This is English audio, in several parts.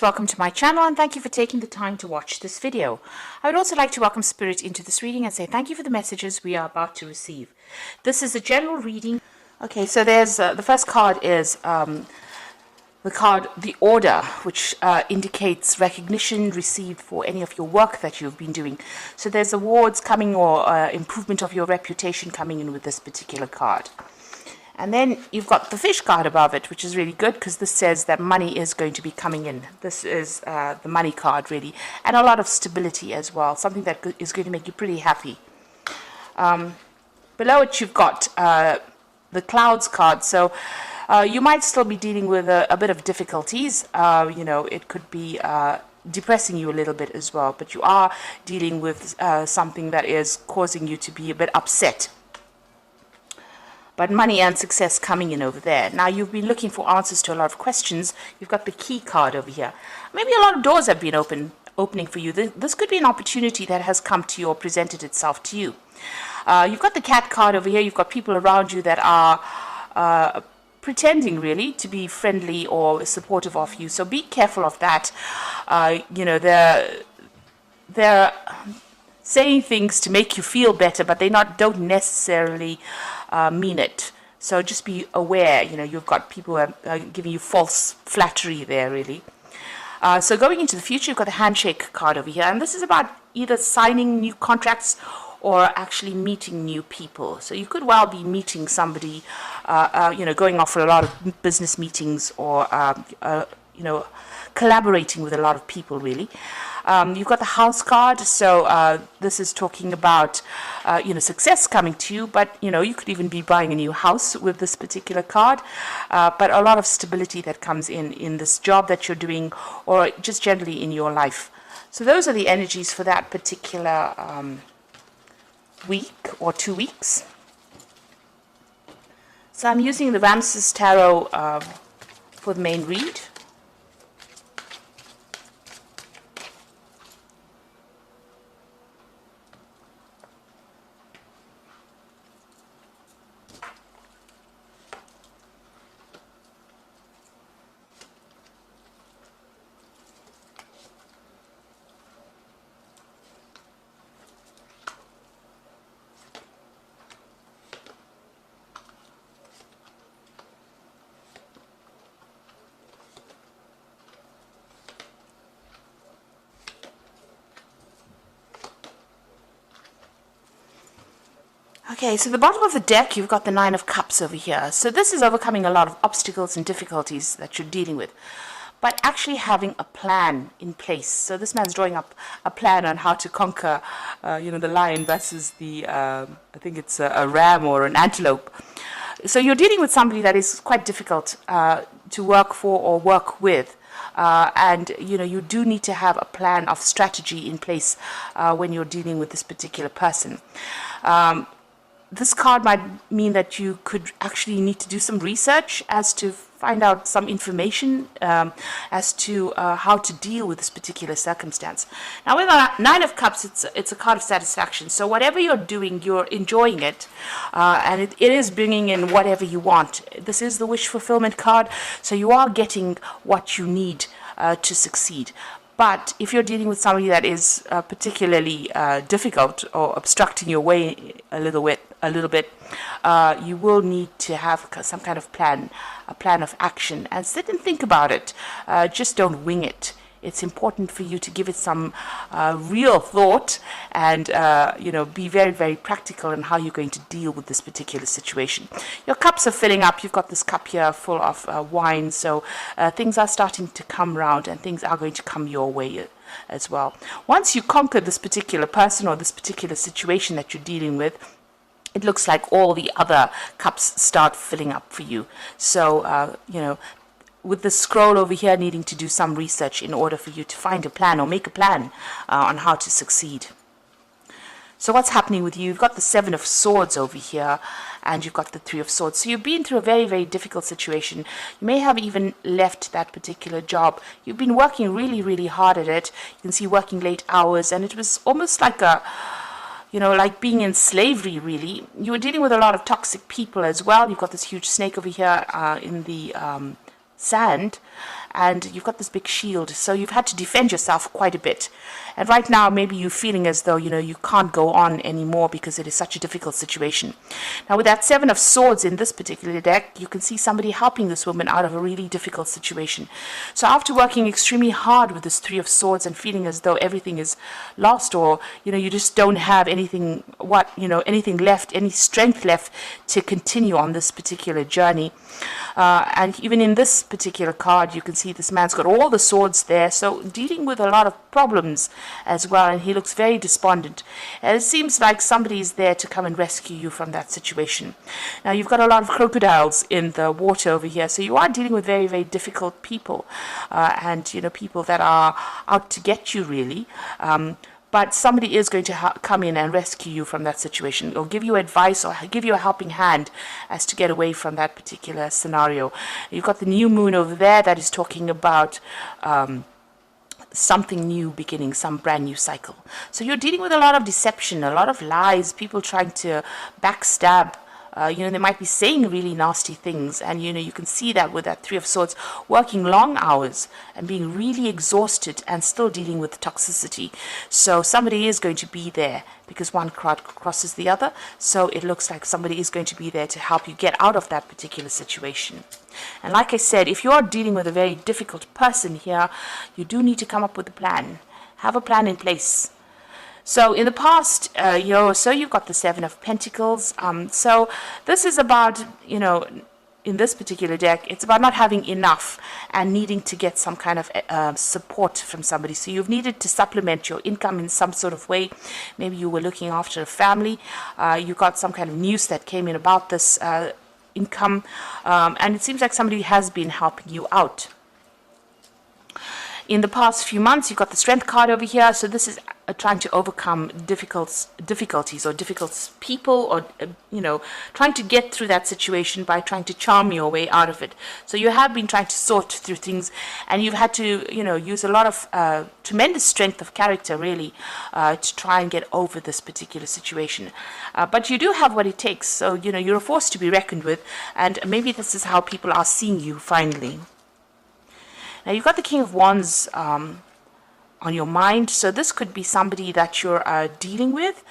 welcome to my channel and thank you for taking the time to watch this video. I would also like to welcome Spirit into this reading and say thank you for the messages we are about to receive. This is a general reading. Okay, so there's the first card is the card The Order, which indicates recognition received for any of your work that you've been doing. So there's awards coming or improvement of your reputation coming in with this particular card. And then you've got the Fish card above it, which is really good because this says that money is going to be coming in. This is the money card, really, and a lot of stability as well, something that is going to make you pretty happy. Below it, you've got the Clouds card. So you might still be dealing with a bit of difficulties. It could be depressing you a little bit as well, but you are dealing with something that is causing you to be a bit upset. But money and success coming in over there. Now, you've been looking for answers to a lot of questions. You've got the Key card over here. Maybe a lot of doors have been opening for you. This could be an opportunity that has come to you or presented itself to you. You've got the Cat card over here. You've got people around you that are pretending, really, to be friendly or supportive of you. So be careful of that. They're saying things to make you feel better, but they don't necessarily mean it. So just be aware. You've got people who are giving you false flattery there, really. So going into the future, you've got the Handshake card over here, and this is about either signing new contracts or actually meeting new people. So you could well be meeting somebody, going off for a lot of business meetings or collaborating with a lot of people, really. You've got the House card, so this is talking about success coming to you, but you could even be buying a new house with this particular card, but a lot of stability that comes in this job that you're doing or just generally in your life. So those are the energies for that particular week or 2 weeks. So I'm using the Ramses Tarot for the main read. Okay, so the bottom of the deck, you've got the Nine of Cups over here. So this is overcoming a lot of obstacles and difficulties that you're dealing with, but actually having a plan in place. So this man's drawing up a plan on how to conquer, the lion versus the, I think it's a ram or an antelope. So you're dealing with somebody that is quite difficult to work for or work with. And you do need to have a plan of strategy in place when you're dealing with this particular person. This card might mean that you could actually need to do some research as to find out some information as to how to deal with this particular circumstance. Now, with a Nine of Cups, it's a card of satisfaction. So whatever you're doing, you're enjoying it, and it is bringing in whatever you want. This is the wish fulfillment card, so you are getting what you need to succeed. But if you're dealing with somebody that is particularly difficult or obstructing your way a little bit, you will need to have some kind of plan, a plan of action, and sit and think about it. Just don't wing it. It's important for you to give it some real thought and, be very, very practical in how you're going to deal with this particular situation. Your cups are filling up. You've got this cup here full of wine, so things are starting to come round and things are going to come your way as well. Once you conquer this particular person or this particular situation that you're dealing with, it looks like all the other cups start filling up for you. So, with the scroll over here needing to do some research in order for you to find a plan or make a plan on how to succeed. So what's happening with you? You've got the Seven of Swords over here, and you've got the Three of Swords. So you've been through a very, very difficult situation. You may have even left that particular job. You've been working really, really hard at it. You can see working late hours, and it was almost like like being in slavery, really. You were dealing with a lot of toxic people as well. You've got this huge snake over here in the sand, and you've got this big shield, so you've had to defend yourself quite a bit. And right now, maybe you're feeling as though, you can't go on anymore because it is such a difficult situation. Now, with that Seven of Swords in this particular deck, you can see somebody helping this woman out of a really difficult situation. So after working extremely hard with this Three of Swords and feeling as though everything is lost, or, you just don't have anything, anything left, any strength left to continue on this particular journey. And even in this particular card, you can see this man's got all the swords there, so dealing with a lot of problems as well, and he looks very despondent. And it seems like somebody is there to come and rescue you from that situation. Now, you've got a lot of crocodiles in the water over here, so you are dealing with very, very difficult people, and, people that are out to get you, really. But somebody is going to come in and rescue you from that situation, or give you advice, or give you a helping hand as to get away from that particular scenario. You've got the new moon over there that is talking about something new beginning, some brand new cycle. So you're dealing with a lot of deception, a lot of lies, people trying to backstab. They might be saying really nasty things, and you can see that with that Three of Swords, working long hours and being really exhausted and still dealing with toxicity. So somebody is going to be there, because one card crosses the other, so it looks like somebody is going to be there to help you get out of that particular situation. And like I said, if you are dealing with a very difficult person here, you do need to come up with a plan. Have a plan in place. So in the past year or so, you've got the Seven of Pentacles. So this is about, in this particular deck, it's about not having enough and needing to get some kind of support from somebody. So you've needed to supplement your income in some sort of way. Maybe you were looking after a family. You got some kind of news that came in about this income. And it seems like somebody has been helping you out. In the past few months, you've got the Strength card over here. So this is trying to overcome difficulties or difficult people, or, trying to get through that situation by trying to charm your way out of it. So you have been trying to sort through things, and you've had to, use a lot of tremendous strength of character, really, to try and get over this particular situation. But you do have what it takes. So, you're a force to be reckoned with, and maybe this is how people are seeing you finally. Now, you've got the King of Wands on your mind, so this could be somebody that you're dealing with.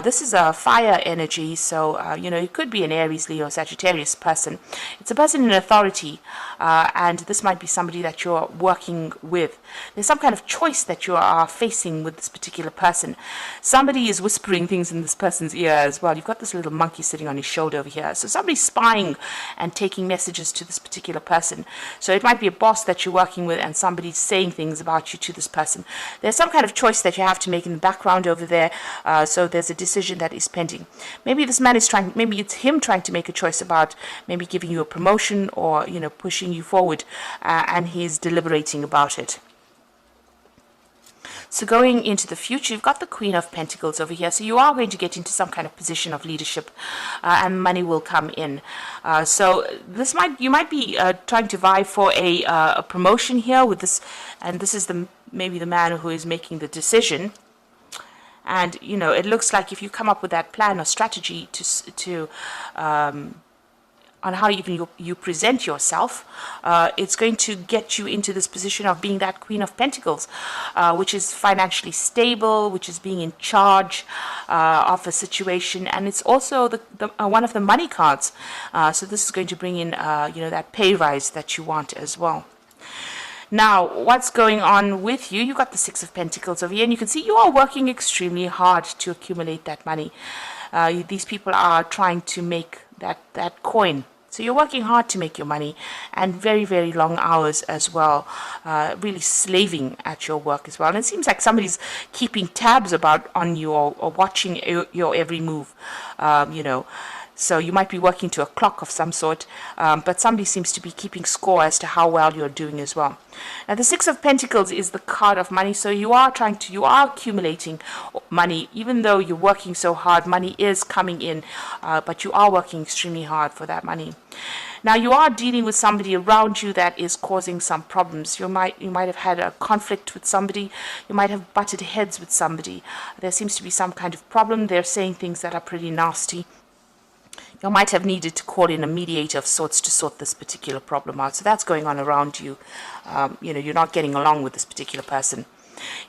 This is a fire energy, so it could be an Aries, Leo, Sagittarius person. It's a person in authority, and this might be somebody that you're working with. There's some kind of choice that you are facing with this particular person. Somebody is whispering things in this person's ear as well. You've got this little monkey sitting on his shoulder over here, so somebody's spying and taking messages to this particular person. So it might be a boss that you're working with, and somebody's saying things about you to this person. There's some kind of choice that you have to make in the background over there, so there's a decision that is pending. Maybe this man is maybe it's him trying to make a choice about maybe giving you a promotion, or, pushing you forward, and he's deliberating about it. So going into the future, you've got the Queen of Pentacles over here. So you are going to get into some kind of position of leadership, and money will come in. So you might be trying to vie for a promotion here with this, and this is maybe the man who is making the decision. And it looks like if you come up with that plan or strategy to on how you present yourself, it's going to get you into this position of being that Queen of Pentacles, which is financially stable, which is being in charge of a situation, and it's also one of the money cards. So this is going to bring in that pay rise that you want as well. Now, what's going on with you? You've got the Six of Pentacles over here, and you can see you are working extremely hard to accumulate that money. These people are trying to make that coin. So you're working hard to make your money, and very, very long hours as well, really slaving at your work as well. And it seems like somebody's keeping tabs on you, or watching your every move, So you might be working to a clock of some sort, but somebody seems to be keeping score as to how well you're doing as well. Now, the Six of Pentacles is the card of money, so you are accumulating money. Even though you're working so hard, money is coming in, but you are working extremely hard for that money. Now, you are dealing with somebody around you that is causing some problems. You might have had a conflict with somebody. You might have butted heads with somebody. There seems to be some kind of problem. They're saying things that are pretty nasty. You might have needed to call in a mediator of sorts to sort this particular problem out. So that's going on around you. You're not getting along with this particular person.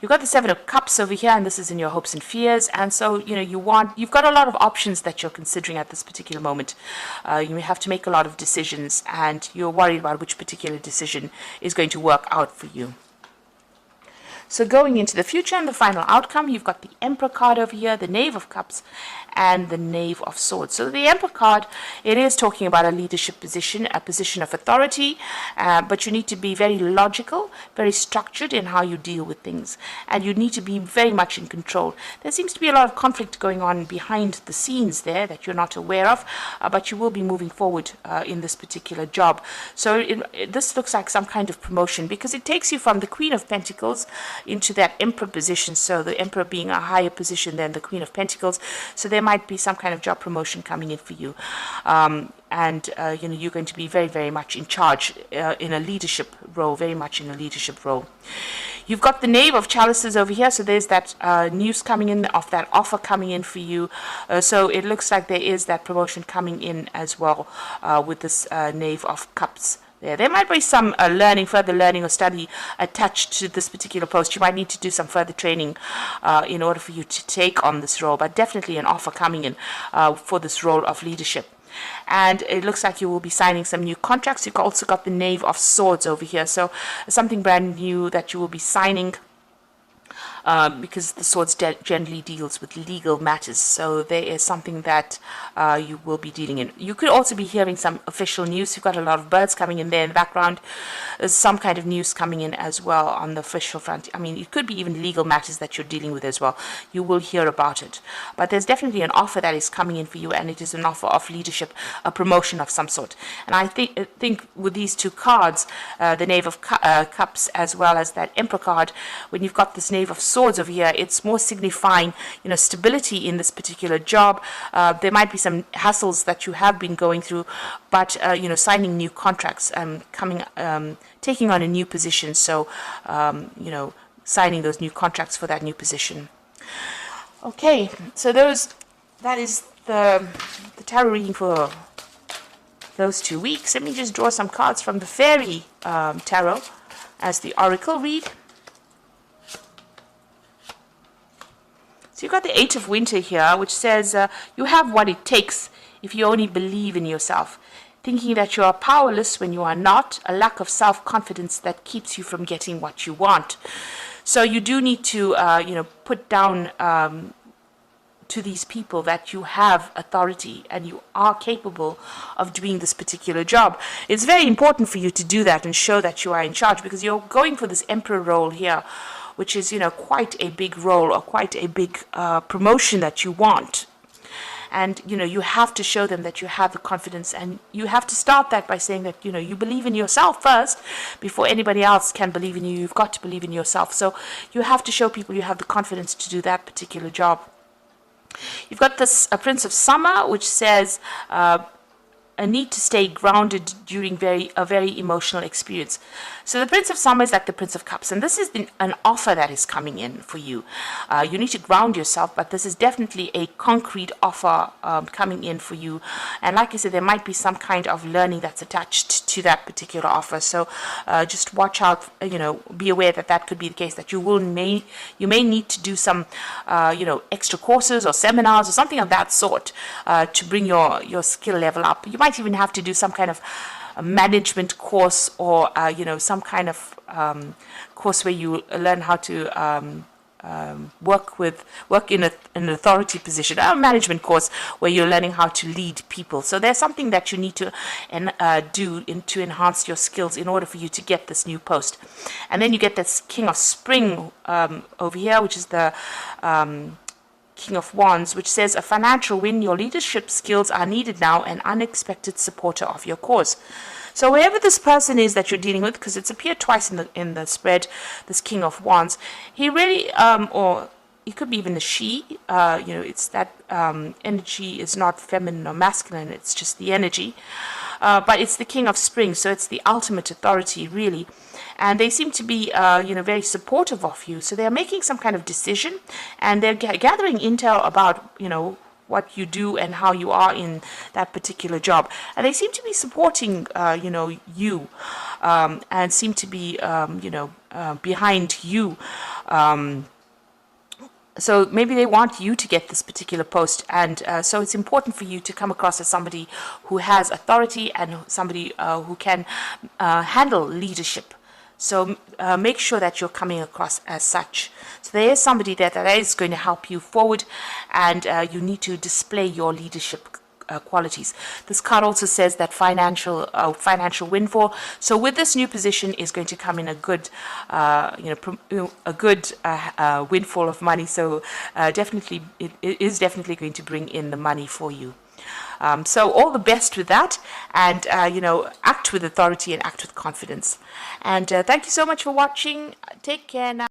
You've got the Seven of Cups over here, and this is in your hopes and fears. And so, you've got a lot of options that you're considering at this particular moment. You may have to make a lot of decisions, and you're worried about which particular decision is going to work out for you. So going into the future and the final outcome, you've got the Emperor card over here, the Knave of Cups, and the Knave of Swords. So the Emperor card, it is talking about a leadership position, a position of authority, but you need to be very logical, very structured in how you deal with things, and you need to be very much in control. There seems to be a lot of conflict going on behind the scenes there that you're not aware of, but you will be moving forward in this particular job. So this looks like some kind of promotion, because it takes you from the Queen of Pentacles into that Emperor position, so the Emperor being a higher position than the Queen of Pentacles. So there might be some kind of job promotion coming in for you, you're going to be very, very much in charge in a leadership role, very much in a leadership role. You've got the Knave of Chalices over here, so there's that news coming in, of that offer coming in for you. So it looks like there is that promotion coming in as well with this Knave of Cups. There might be some further learning or study attached to this particular post. You might need to do some further training in order for you to take on this role, but definitely an offer coming in for this role of leadership. And it looks like you will be signing some new contracts. You've also got the Knave of Swords over here, so something brand new that you will be signing. Because the swords generally deals with legal matters, so there is something that you will be dealing in. You could also be hearing some official news. You've got a lot of birds coming in there in the background. There's some kind of news coming in as well on the official front. I mean, it could be even legal matters that you're dealing with as well. You will hear about it. But there's definitely an offer that is coming in for you, and it is an offer of leadership, a promotion of some sort. And I think with these two cards, the Knave of Cups as well as that Emperor card, when you've got this Knave of Swords over here, it's more signifying stability in this particular job. There might be some hassles that you have been going through, but signing new contracts, taking on a new position, so signing those new contracts for that new position. Okay, so that is the tarot reading for those 2 weeks. Let me just draw some cards from the Fairy Tarot as the Oracle read. So you've got the Eight of Winter here, which says you have what it takes if you only believe in yourself. Thinking that you are powerless when you are not, a lack of self-confidence that keeps you from getting what you want. So you do need to, put down to these people that you have authority and you are capable of doing this particular job. It's very important for you to do that and show that you are in charge, because you're going for this Emperor role here, which is, quite a big role or quite a big promotion that you want. And, you have to show them that you have the confidence, and you have to start that by saying that, you believe in yourself first before anybody else can believe in you. You've got to believe in yourself. So you have to show people you have the confidence to do that particular job. You've got this Prince of Summer, which says a need to stay grounded during a very emotional experience. So the Prince of Summer is like the Prince of Cups, and this is an offer that is coming in for you. You need to ground yourself, but this is definitely a concrete offer coming in for you. And like I said, there might be some kind of learning that's attached to that particular offer. So just watch out, be aware that could be the case, that you may need to do some, extra courses or seminars or something of that sort to bring your skill level up. You might even have to do some kind of a management course, or some kind of course where you learn how to work in an authority position, a management course where you're learning how to lead people. So there's something that you need to do to enhance your skills in order for you to get this new post. And then you get this King of Spring over here, which is the King of Wands, which says a financial win. Your leadership skills are needed now, an unexpected supporter of your cause. So wherever this person is that you're dealing with, because it's appeared twice in the spread, this King of Wands, he really, or it could be even a she, it's that energy is not feminine or masculine, it's just the energy. But it's the King of Spring, so it's the ultimate authority, really. And they seem to be, very supportive of you. So they're making some kind of decision, and they're gathering intel about, what you do and how you are in that particular job. And they seem to be supporting, you, and seem to be, behind you. So maybe they want you to get this particular post, and so it's important for you to come across as somebody who has authority and somebody who can handle leadership. So make sure that you're coming across as such. So there is somebody there that is going to help you forward, and you need to display your leadership qualities. This card also says that financial windfall. So with this new position is going to come in a good, windfall of money. So definitely, it is definitely going to bring in the money for you. So all the best with that, and act with authority and act with confidence. And thank you so much for watching. Take care now.